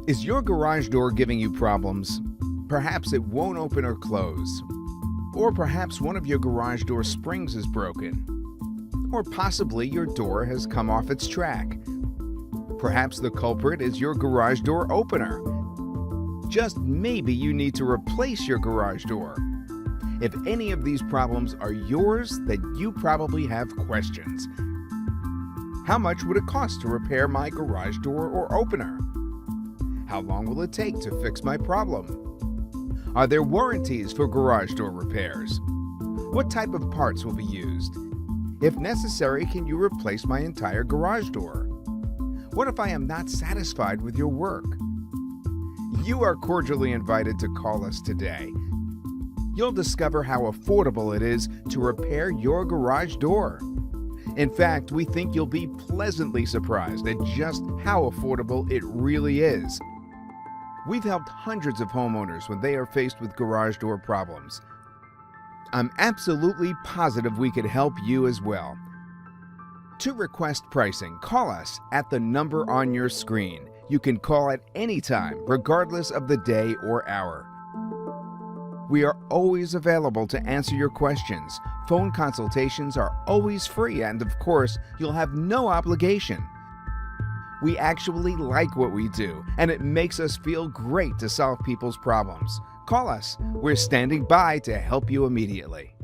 Is your garage door giving you problems? Perhaps it won't open or close. Or perhaps one of your garage door springs is broken. Or possibly your door has come off its track. Perhaps the culprit is your garage door opener. Just maybe you need to replace your garage door. If any of these problems are yours, then you probably have questions. How much would it cost to repair my garage door or opener? How long will it take to fix my problem? Are there warranties for garage door repairs? What type of parts will be used? If necessary, can you replace my entire garage door? What if I am not satisfied with your work? You are cordially invited to call us today. You'll discover how affordable it is to repair your garage door. In fact, we think you'll be pleasantly surprised at just how affordable it really is. We've helped hundreds of homeowners when they are faced with garage door problems. I'm absolutely positive we could help you as well. To request pricing, call us at the number on your screen. You can call at any time, regardless of the day or hour. We are always available to answer your questions. Phone consultations are always free, and of course, you'll have no obligation. We actually like what we do, and it makes us feel great to solve people's problems. Call us. We're standing by to help you immediately.